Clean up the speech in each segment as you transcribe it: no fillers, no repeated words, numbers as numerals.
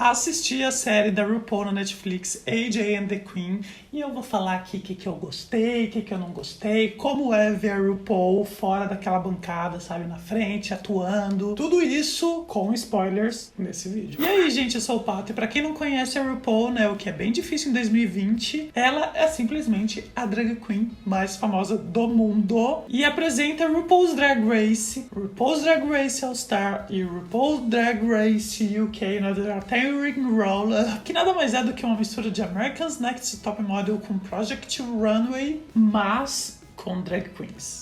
assisti a série da RuPaul na Netflix, AJ and the Queen, e eu vou falar aqui o que eu gostei, o que eu não gostei, como é ver a RuPaul fora daquela bancada, sabe, na frente, atuando. Tudo isso com spoilers nesse vídeo. E aí, gente, eu sou o Pato, e pra quem não conhece a RuPaul, né, o que é bem difícil em 2020, ela é simplesmente a drag queen mais famosa do mundo e apresenta RuPaul's Drag Race, RuPaul's Drag Race All Star e RuPaul's Drag Race UK, né, até o Ring Roller, que nada mais é do que uma mistura de America's Next Top Model com Project Runway, mas com drag queens.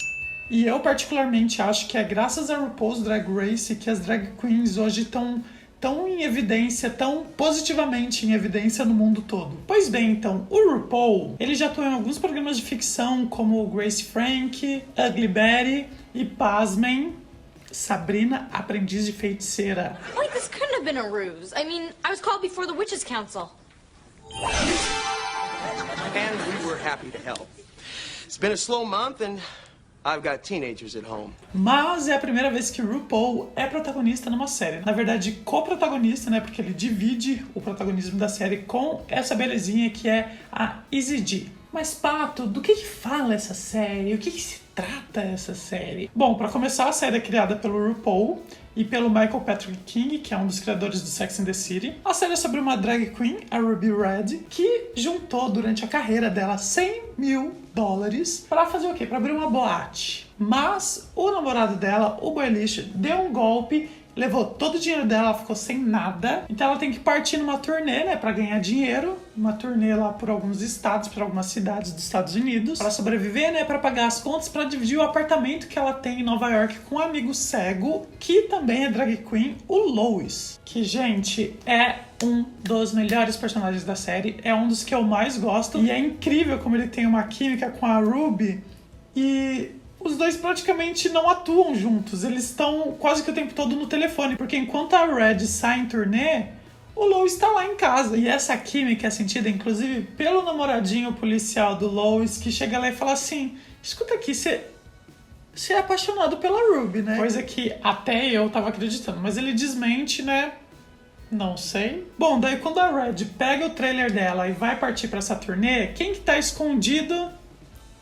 E eu particularmente acho que é graças a RuPaul's Drag Race que as drag queens hoje estão tão em evidência, tão positivamente em evidência no mundo todo. Pois bem, então, o RuPaul, ele já atuou em alguns programas de ficção como Grace Frank, Ugly Betty e, pasmem, Sabrina, Aprendiz de Feiticeira. Wait, this couldn't have been a ruse. I mean, I was called before the Witches' Council. And we were happy to help. It's been a slow month and I've got teenagers at home. Mas é a primeira vez que RuPaul é protagonista numa série. Na verdade, co-protagonista, né? Porque ele divide o protagonismo da série com essa belezinha que é a Easy G. Mas, Pato, do que fala essa série? O que se trata essa série? Bom, para começar, a série é criada pelo RuPaul e pelo Michael Patrick King, que é um dos criadores do Sex and the City. A série é sobre uma drag queen, a Ruby Red, que juntou durante a carreira dela $100 mil para fazer o quê? Para abrir uma boate. Mas o namorado dela, o boy lixo, deu um golpe, levou todo o dinheiro dela, ela ficou sem nada. Então ela tem que partir numa turnê, né, para ganhar dinheiro. Uma turnê lá por alguns estados, por algumas cidades dos Estados Unidos, para sobreviver, né, para pagar as contas, para dividir o apartamento que ela tem em Nova York com um amigo cego, que também é drag queen, o Lois. Que, gente, é um dos melhores personagens da série, é um dos que eu mais gosto, e é incrível como ele tem uma química com a Ruby, e os dois praticamente não atuam juntos, eles estão quase que o tempo todo no telefone, porque enquanto a Red sai em turnê, o Lois está lá em casa. E essa química é sentida, inclusive, pelo namoradinho policial do Lois, que chega lá e fala assim: escuta aqui, você é apaixonado pela Ruby, né? Coisa que até eu tava acreditando, mas ele desmente, né? Não sei. Bom, daí quando a Red pega o trailer dela e vai partir pra essa turnê, quem que tá escondido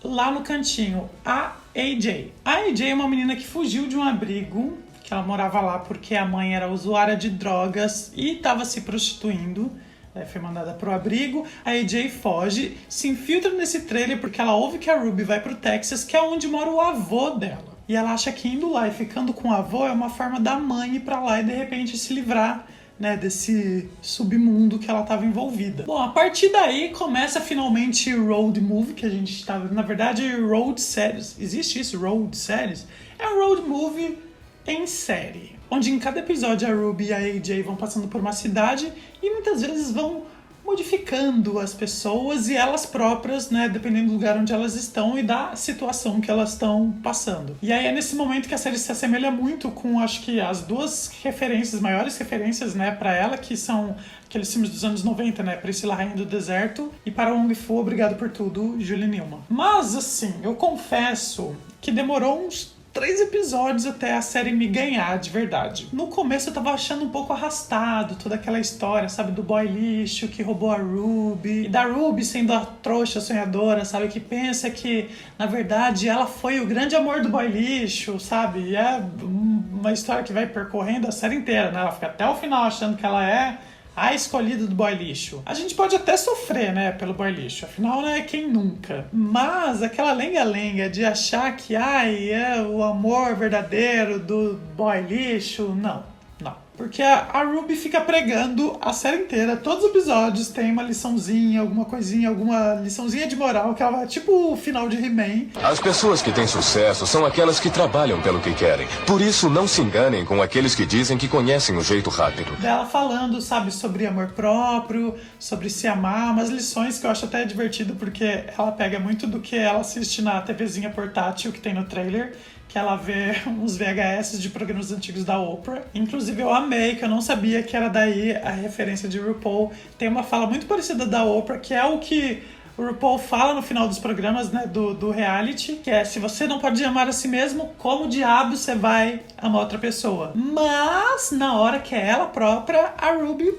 lá no cantinho? A AJ. A AJ é uma menina que fugiu de um abrigo, que ela morava lá porque a mãe era usuária de drogas e estava se prostituindo. Ela foi mandada pro abrigo, a AJ foge, se infiltra nesse trailer porque ela ouve que a Ruby vai pro Texas, que é onde mora o avô dela. E ela acha que indo lá e ficando com o avô é uma forma da mãe ir pra lá e de repente se livrar, né, desse submundo que ela estava envolvida. Bom, a partir daí começa finalmente Road Movie, que a gente estava, na verdade, Road Series. Existe isso, Road Series? É um Road Movie em série, onde em cada episódio a Ruby e a AJ vão passando por uma cidade e muitas vezes vão modificando as pessoas e elas próprias, né, dependendo do lugar onde elas estão e da situação que elas estão passando. E aí é nesse momento que a série se assemelha muito com, acho que, as duas referências, maiores referências, né, pra ela, que são aqueles filmes dos anos 90, né, Priscila Rainha do Deserto e Para Wong Fu, Obrigado por Tudo, Julie Newman. Mas, assim, eu confesso que demorou uns 3 episódios até a série me ganhar de verdade. No começo eu tava achando um pouco arrastado toda aquela história, sabe, do boy lixo que roubou a Ruby, e da Ruby sendo a trouxa sonhadora, sabe, que pensa que, na verdade, ela foi o grande amor do boy lixo, sabe, e é uma história que vai percorrendo a série inteira, né, ela fica até o final achando que ela é a escolhida do boy lixo. A gente pode até sofrer, né, pelo boy lixo, afinal, né, quem nunca? Mas aquela lenga-lenga de achar que, é o amor verdadeiro do boy lixo, não. Porque a Ruby fica pregando a série inteira, todos os episódios tem uma liçãozinha, alguma coisinha, alguma liçãozinha de moral, que ela vai tipo o final de He-Man. As pessoas que têm sucesso são aquelas que trabalham pelo que querem. Por isso, não se enganem com aqueles que dizem que conhecem o jeito rápido. Dela falando, sabe, sobre amor próprio, sobre se amar, umas lições que eu acho até divertido, porque ela pega muito do que ela assiste na TVzinha portátil que tem no trailer, que ela vê uns VHS de programas antigos da Oprah. Inclusive eu amei, que eu não sabia que era daí a referência de RuPaul. Tem uma fala muito parecida da Oprah, que é o que o RuPaul fala no final dos programas, né, do reality, que é: se você não pode amar a si mesmo, como diabo você vai amar outra pessoa? Mas, na hora que é ela própria, a Ruby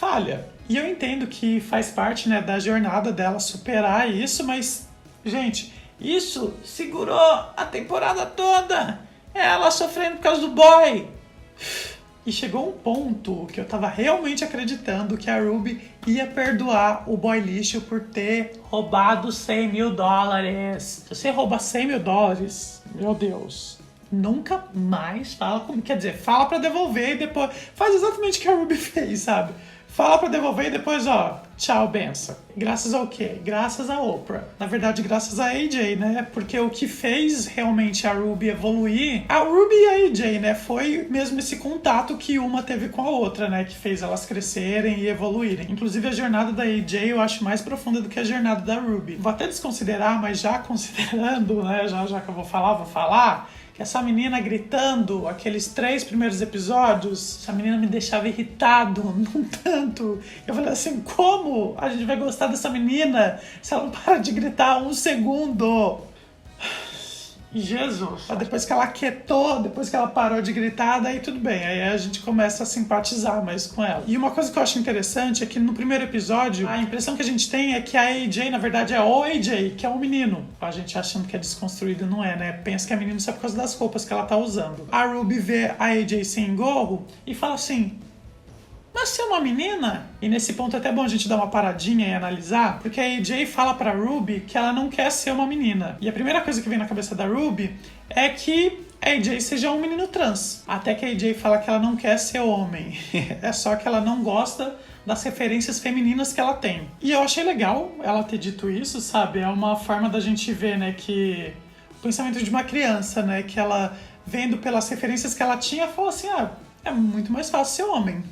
falha. E eu entendo que faz parte, né, da jornada dela superar isso, mas, gente, isso segurou a temporada toda. Ela sofrendo por causa do boy. E chegou um ponto que eu tava realmente acreditando que a Ruby ia perdoar o boy lixo por ter roubado $100 mil. Se você rouba $100 mil, meu Deus, nunca mais fala comigo. Quer dizer, fala pra devolver e depois... Faz exatamente o que a Ruby fez, sabe? Fala pra devolver e depois, ó, tchau, benção. Graças ao quê? Graças a Oprah. Na verdade, graças a AJ, né? Porque o que fez realmente a Ruby evoluir... A Ruby e a AJ, né? Foi mesmo esse contato que uma teve com a outra, né? Que fez elas crescerem e evoluírem. Inclusive, a jornada da AJ eu acho mais profunda do que a jornada da Ruby. Vou até desconsiderar, mas já considerando, né? Já que eu vou falar... Essa menina gritando, aqueles 3 primeiros episódios, essa menina me deixava irritado, num tanto. Eu falei assim, como a gente vai gostar dessa menina se ela não para de gritar 1 segundo? Jesus. Depois que ela quietou, depois que ela parou de gritar, daí tudo bem. Aí a gente começa a simpatizar mais com ela. E uma coisa que eu acho interessante é que no primeiro episódio, a impressão que a gente tem é que a AJ, na verdade, é o AJ, que é um menino. A gente achando que é desconstruído, não é, né? Pensa que é menino só por causa das roupas que ela tá usando. A Ruby vê a AJ sem gorro e fala assim... Mas se é uma menina, e nesse ponto é até bom a gente dar uma paradinha e analisar, porque a AJ fala pra Ruby que ela não quer ser uma menina. E a primeira coisa que vem na cabeça da Ruby é que a AJ seja um menino trans. Até que a AJ fala que ela não quer ser homem. É só que ela não gosta das referências femininas que ela tem. E eu achei legal ela ter dito isso, sabe? É uma forma da gente ver, né, que... O pensamento de uma criança, né, que ela, vendo pelas referências que ela tinha, falou assim, é muito mais fácil ser homem.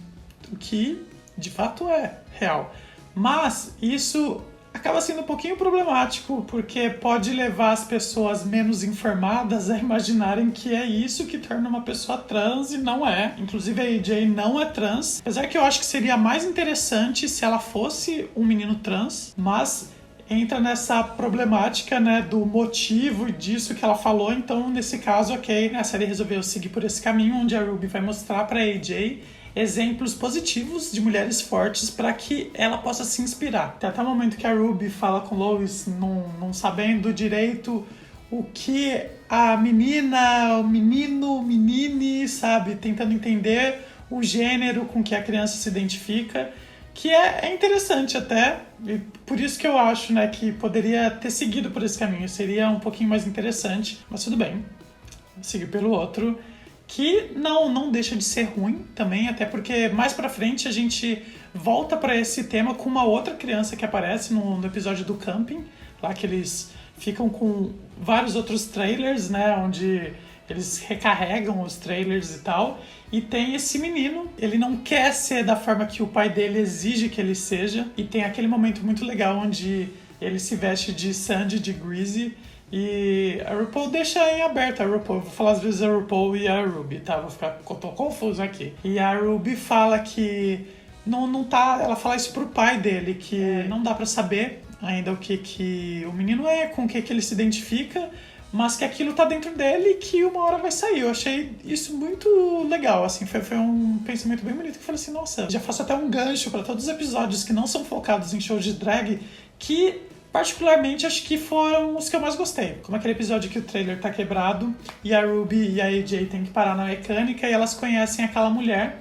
O que de fato é real. Mas isso acaba sendo um pouquinho problemático, porque pode levar as pessoas menos informadas a imaginarem que é isso que torna uma pessoa trans e não é. Inclusive a AJ não é trans. Apesar que eu acho que seria mais interessante se ela fosse um menino trans, mas entra nessa problemática, né, do motivo disso que ela falou. Então, nesse caso, ok, a série resolveu seguir por esse caminho, onde a Ruby vai mostrar pra AJ exemplos positivos de mulheres fortes para que ela possa se inspirar. Tem até o momento que a Ruby fala com Lois, não sabendo direito o que a menina, o menino, menine, sabe, tentando entender o gênero com que a criança se identifica, que é interessante até, e por isso que eu acho, né, que poderia ter seguido por esse caminho, seria um pouquinho mais interessante, mas tudo bem, seguir pelo outro, que não deixa de ser ruim também, até porque mais pra frente a gente volta pra esse tema com uma outra criança que aparece no episódio do camping, lá que eles ficam com vários outros trailers, né, onde eles recarregam os trailers e tal, e tem esse menino, ele não quer ser da forma que o pai dele exige que ele seja, e tem aquele momento muito legal onde ele se veste de Sandy, de Greasy, e a RuPaul deixa em aberto. A RuPaul, vou falar às vezes a RuPaul e a Ruby, tá? Tô confuso aqui. E a Ruby fala que não tá... Ela fala isso pro pai dele, que não dá pra saber ainda o que o menino é, com o que ele se identifica, mas que aquilo tá dentro dele e que uma hora vai sair. Eu achei isso muito legal, assim, foi um pensamento bem bonito, que eu falei assim, nossa, já faço até um gancho pra todos os episódios que não são focados em shows de drag, que particularmente acho que foram os que eu mais gostei. Como aquele episódio que o trailer tá quebrado e a Ruby e a AJ tem que parar na mecânica e elas conhecem aquela mulher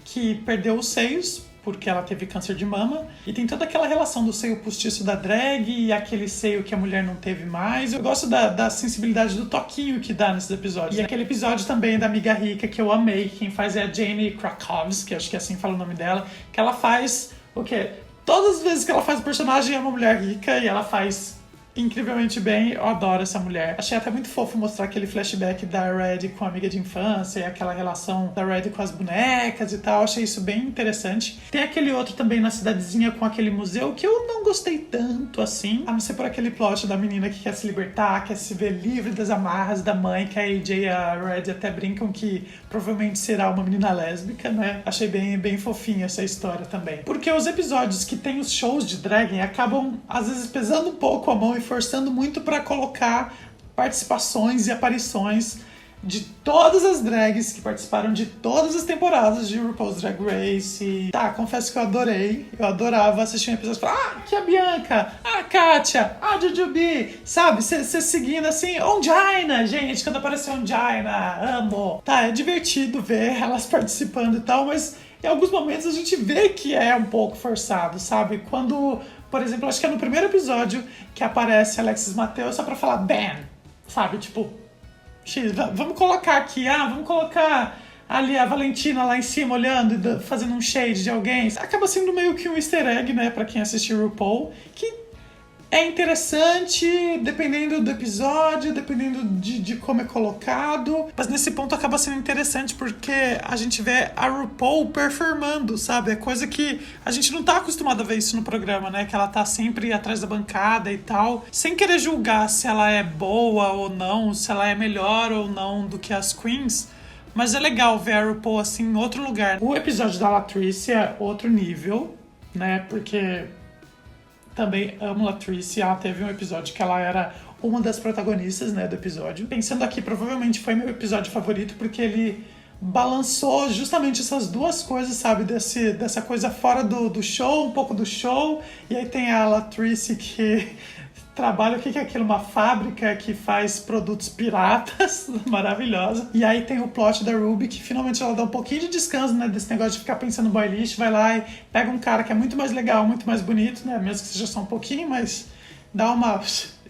que perdeu os seios porque ela teve câncer de mama, e tem toda aquela relação do seio postiço da drag e aquele seio que a mulher não teve mais. Eu gosto da sensibilidade do toquinho que dá nesses episódios. E aquele episódio também da Amiga Rica que eu amei, quem faz é a Jane Krakowski, acho que é assim que fala o nome dela, que ela faz o quê? Todas as vezes que ela faz o personagem é uma mulher rica e ela faz incrivelmente bem. Eu adoro essa mulher. Achei até muito fofo mostrar aquele flashback da Red com a amiga de infância e aquela relação da Red com as bonecas e tal. Achei isso bem interessante. Tem aquele outro também na cidadezinha com aquele museu que eu não gostei tanto assim, a não ser por aquele plot da menina que quer se libertar, quer se ver livre das amarras da mãe, que a AJ e a Red até brincam que provavelmente será uma menina lésbica, né? Achei bem fofinha essa história também. Porque os episódios que tem os shows de drag acabam, às vezes, pesando um pouco a mão e forçando muito pra colocar participações e aparições de todas as drags que participaram de todas as temporadas de RuPaul's Drag Race. Tá, confesso que eu adorei. Eu adorava assistir um episódio e falar, que a Bianca, a Kátia, a Jujubee, sabe? Você seguindo assim, Ongina, gente, quando apareceu Ongina, amo. Tá, é divertido ver elas participando e tal, mas em alguns momentos a gente vê que é um pouco forçado, sabe? Quando, por exemplo, acho que é no primeiro episódio que aparece Alexis Mateo só pra falar ban, sabe? Tipo, vamos colocar aqui, vamos colocar ali a Valentina lá em cima olhando e fazendo um shade de alguém. Acaba sendo meio que um easter egg, né, pra quem assistiu RuPaul, que é interessante dependendo do episódio, dependendo de como é colocado. Mas nesse ponto acaba sendo interessante porque a gente vê a RuPaul performando, sabe? É coisa que a gente não tá acostumado a ver isso no programa, né? Que ela tá sempre atrás da bancada e tal. Sem querer julgar se ela é boa ou não, se ela é melhor ou não do que as queens. Mas é legal ver a RuPaul assim em outro lugar. O episódio da Latrice é outro nível, né? Porque também amo Latrice. Ela teve um episódio que ela era uma das protagonistas, né, do episódio. Pensando aqui, provavelmente foi meu episódio favorito, porque ele balançou justamente essas duas coisas, sabe? Dessa coisa fora do show, um pouco do show. E aí tem a Latrice que trabalha, o que é aquilo? Uma fábrica que faz produtos piratas, maravilhosa. E aí tem o plot da Ruby, que finalmente ela dá um pouquinho de descanso, né, desse negócio de ficar pensando no boy lixo, vai lá e pega um cara que é muito mais legal, muito mais bonito, né, mesmo que seja só um pouquinho, mas dá uma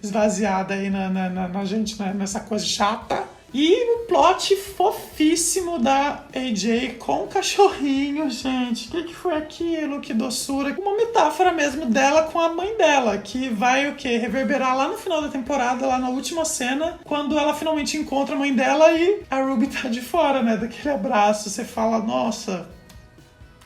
esvaziada aí na gente, né, nessa coisa chata. E o plot fofíssimo da AJ com o cachorrinho, gente. O que foi aquilo? Que doçura. Uma metáfora mesmo dela com a mãe dela, que vai o quê? Reverberar lá no final da temporada, lá na última cena, quando ela finalmente encontra a mãe dela e a Ruby tá de fora, né? Daquele abraço. Você fala, nossa,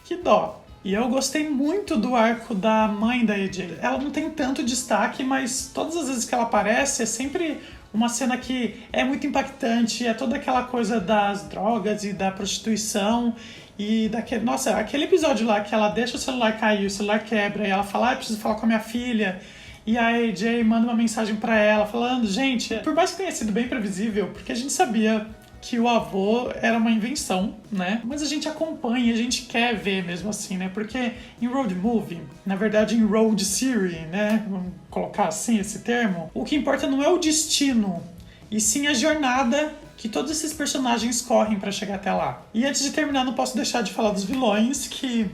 que dó. E eu gostei muito do arco da mãe da AJ. Ela não tem tanto destaque, mas todas as vezes que ela aparece é sempre uma cena que é muito impactante, é toda aquela coisa das drogas e da prostituição e daquele... Nossa, aquele episódio lá que ela deixa o celular cair, o celular quebra e ela fala, eu preciso falar com a minha filha. E a AJ manda uma mensagem pra ela falando, gente, por mais que tenha sido bem previsível, porque a gente sabia que o avô era uma invenção, né? Mas a gente acompanha, a gente quer ver mesmo assim, né? Porque em road movie, na verdade em road series, né? Vamos colocar assim esse termo, o que importa não é o destino, e sim a jornada que todos esses personagens correm pra chegar até lá. E antes de terminar, não posso deixar de falar dos vilões, que...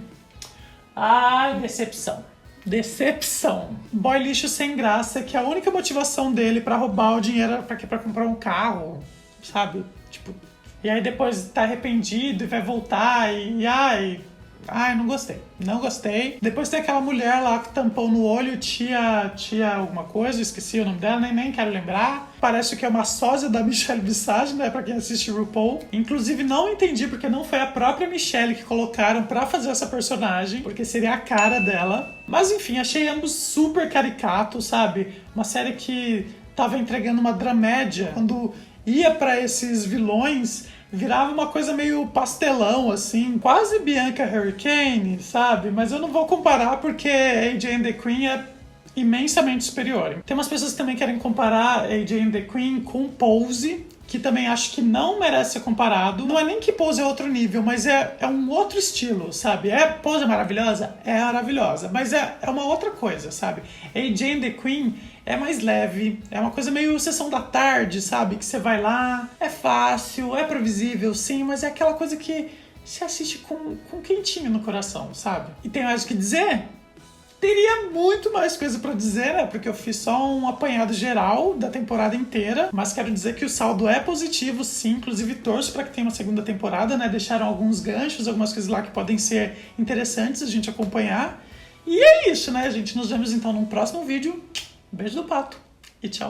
Ai, decepção. Decepção. Boy lixo sem graça, que a única motivação dele pra roubar o dinheiro era pra comprar um carro, sabe? Tipo, e aí depois tá arrependido e vai voltar e ai, não gostei. Não gostei. Depois tem aquela mulher lá que tampou no olho, tia alguma coisa, esqueci o nome dela, nem quero lembrar. Parece que é uma sósia da Michelle Visage, né, pra quem assiste RuPaul. Inclusive não entendi porque não foi a própria Michelle que colocaram pra fazer essa personagem, porque seria a cara dela. Mas enfim, achei ambos super caricatos, sabe? Uma série que tava entregando uma dramédia. Quando ia pra esses vilões, virava uma coisa meio pastelão, assim, quase Bianca Hurricane, sabe? Mas eu não vou comparar porque AJ and the Queen é imensamente superior. Tem umas pessoas que também querem comparar AJ and the Queen com Pose, que também acho que não merece ser comparado. Não é nem que Pose é outro nível, mas é um outro estilo, sabe? Pose é maravilhosa? É maravilhosa, mas é uma outra coisa, sabe? AJ and the Queen é mais leve, é uma coisa meio sessão da tarde, sabe? Que você vai lá, é fácil, é previsível, sim, mas é aquela coisa que você assiste com quentinho no coração, sabe? E tem mais o que dizer? Teria muito mais coisa pra dizer, né? Porque eu fiz só um apanhado geral da temporada inteira. Mas quero dizer que o saldo é positivo, sim. Inclusive torço pra que tenha uma segunda temporada, né? Deixaram alguns ganchos, algumas coisas lá que podem ser interessantes a gente acompanhar. E é isso, né, gente? Nos vemos então num próximo vídeo. Beijo do pato e tchau.